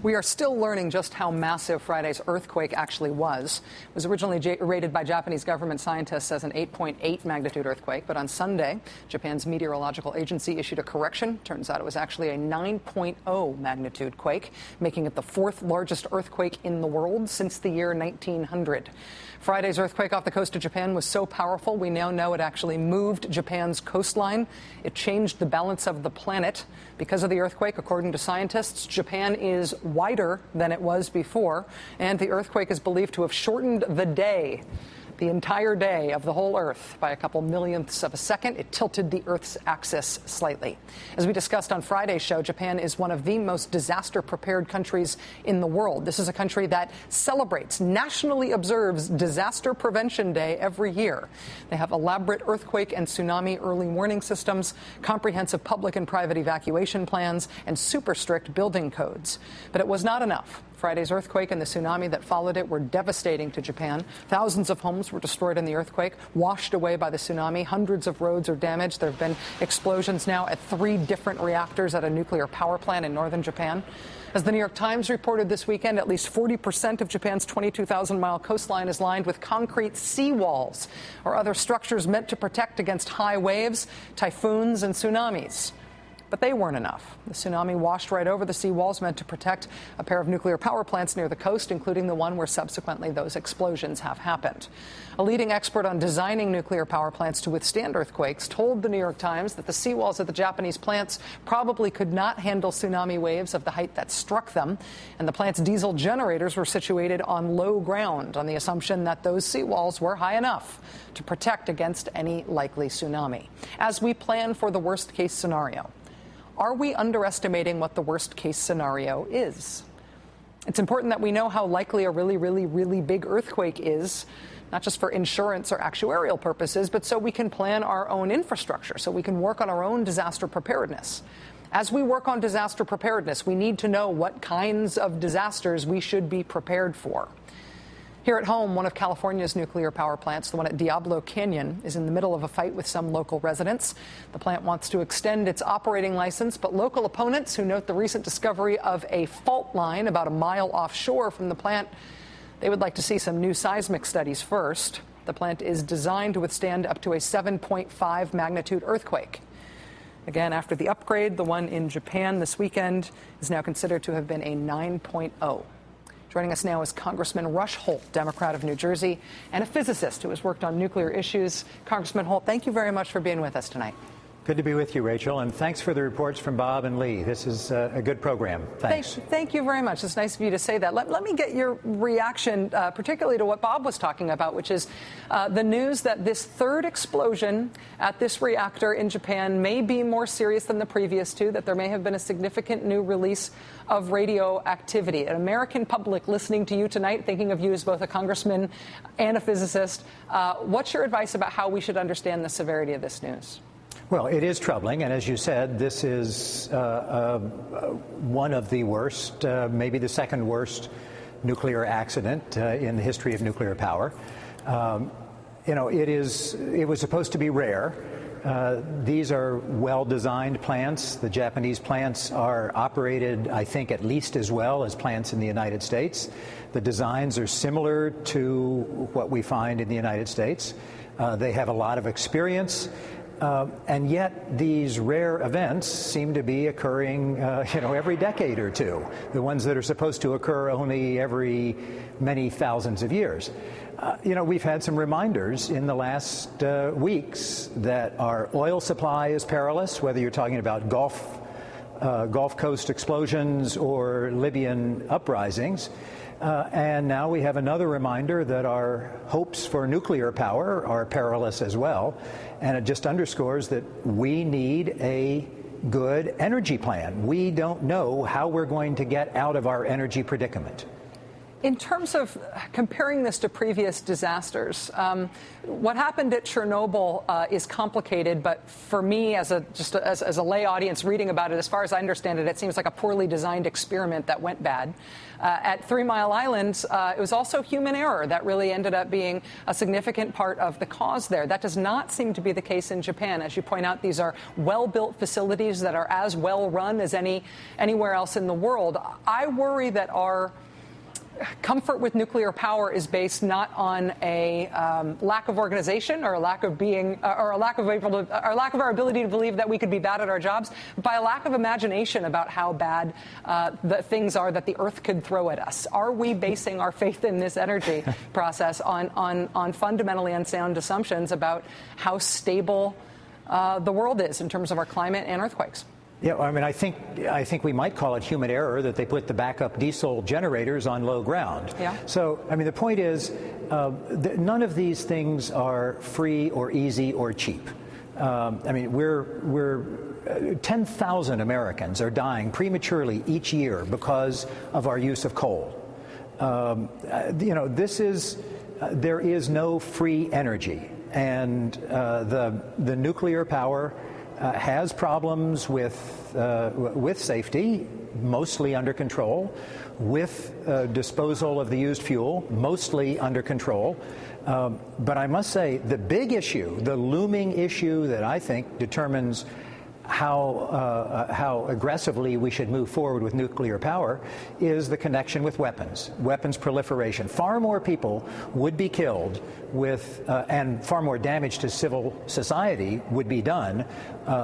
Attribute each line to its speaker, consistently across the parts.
Speaker 1: We are still learning just how massive Friday's earthquake actually was. It was originally rated by Japanese government scientists as an 8.8 magnitude earthquake, but on Sunday, Japan's meteorological agency issued a correction. Turns out it was actually a 9.0 magnitude quake, making it the fourth largest earthquake in the world since the year 1900. Friday's earthquake off the coast of Japan was so powerful, we now know it actually moved Japan's coastline. It changed the balance of the planet. Because of the earthquake, according to scientists, Japan is wider than it was before, and the earthquake is believed to have shortened the entire day of the whole Earth by a couple millionths of a second. It tilted the Earth's axis slightly. As we discussed on Friday's show, Japan is one of the most disaster-prepared countries in the world. This is a country that nationally observes Disaster Prevention Day every year. They have elaborate earthquake and tsunami early warning systems, comprehensive public and private evacuation plans, and super strict building codes. But it was not enough. Friday's earthquake and the tsunami that followed it were devastating to Japan. Thousands of homes were destroyed in the earthquake, washed away by the tsunami. Hundreds of roads are damaged. There have been explosions now at 3 different reactors at a nuclear power plant in northern Japan. As the New York Times reported this weekend, at least 40% of Japan's 22,000-mile coastline is lined with concrete seawalls or other structures meant to protect against high waves, typhoons, and tsunamis. But they weren't enough. The tsunami washed right over the seawalls meant to protect a pair of nuclear power plants near the coast, including the one where subsequently those explosions have happened. A leading expert on designing nuclear power plants to withstand earthquakes told the New York Times that the seawalls of the Japanese plants probably could not handle tsunami waves of the height that struck them, and the plant's diesel generators were situated on low ground on the assumption that those seawalls were high enough to protect against any likely tsunami. As we plan for the worst-case scenario, are we underestimating what the worst-case scenario is? It's important that we know how likely a really big earthquake is, not just for insurance or actuarial purposes, but so we can plan our own infrastructure, so we can work on our own disaster preparedness. As we work on disaster preparedness, we need to know what kinds of disasters we should be prepared for. Here at home, one of California's nuclear power plants, the one at Diablo Canyon, is in the middle of a fight with some local residents. The plant wants to extend its operating license, but local opponents who note the recent discovery of a fault line about a mile offshore from the plant, they would like to see some new seismic studies first. The plant is designed to withstand up to a 7.5 magnitude earthquake. Again, after the upgrade, the one in Japan this weekend is now considered to have been a 9.0. Joining us now is Congressman Rush Holt, Democrat of New Jersey, and a physicist who has worked on nuclear issues. Congressman Holt, thank you very much for being with us tonight.
Speaker 2: Good to be with you, Rachel, and thanks for the reports from Bob and Lee. This is a good program. Thanks.
Speaker 1: Thank you very much. It's nice of you to say that. Let me get your reaction, particularly to what Bob was talking about, which is the news that this third explosion at this reactor in Japan may be more serious than the previous two, that there may have been a significant new release of radioactivity. An American public listening to you tonight, thinking of you as both a congressman and a physicist, what's your advice about how we should understand the severity of this news?
Speaker 2: Well, it is troubling, and as you said, this is one of the worst, maybe the second worst nuclear accident in the history of nuclear power. It was supposed to be rare. These are well-designed plants. The Japanese plants are operated, I think, at least as well as plants in the United States. The designs are similar to what we find in the United States. They have a lot of experience. And yet these rare events seem to be occurring, every decade or two, the ones that are supposed to occur only every many thousands of years. We've had some reminders in the last weeks that our oil supply is perilous, whether you're talking about Gulf Coast explosions or Libyan uprisings. And now we have another reminder that our hopes for nuclear power are perilous as well. And it just underscores that we need a good energy plan. We don't know how we're going to get out of our energy predicament.
Speaker 1: In terms of comparing this to previous disasters, what happened at Chernobyl is complicated, but for me, as a lay audience reading about it, as far as I understand it, it seems like a poorly designed experiment that went bad. At 3 Mile Island, it was also human error that really ended up being a significant part of the cause there. That does not seem to be the case in Japan. As you point out, these are well-built facilities that are as well run as anywhere else in the world. I worry that our comfort with nuclear power is based not on a lack of organization or a lack of being or a lack of our ability to believe that we could be bad at our jobs, but by a lack of imagination about how bad the things are that the Earth could throw at us. Are we basing our faith in this energy process on fundamentally unsound assumptions about how stable the world is in terms of our climate and earthquakes?
Speaker 2: Yeah, I mean, I think we might call it human error that they put the backup diesel generators on low ground.
Speaker 1: Yeah.
Speaker 2: So, I mean, the point is, none of these things are free or easy or cheap. I mean, we're 10,000 Americans are dying prematurely each year because of our use of coal. You know, there is no free energy, and the nuclear power has problems with safety, mostly under control, with disposal of the used fuel, mostly under control. But I must say, the big issue, the looming issue that I think determines how aggressively we should move forward with nuclear power is the connection with weapons proliferation. Far more people would be killed with, and far more damage to civil society would be done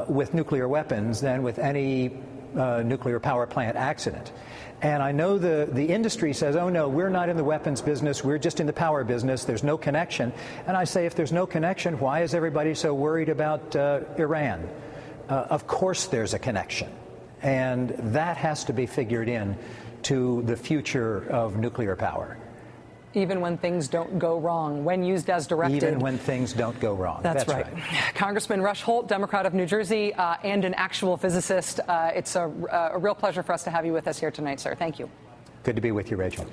Speaker 2: with nuclear weapons than with any nuclear power plant accident. And I know the industry says, oh no, we're not in the weapons business, we're just in the power business, there's no connection. And I say, if there's no connection, why is everybody so worried about Iran? Of course there's a connection, and that has to be figured in to the future of nuclear power.
Speaker 1: Even when things don't go wrong, when used as directed.
Speaker 2: Even when things don't go wrong.
Speaker 1: That's right. Congressman Rush Holt, Democrat of New Jersey, and an actual physicist. It's a real pleasure for us to have you with us here tonight, sir. Thank you.
Speaker 2: Good to be with you, Rachel.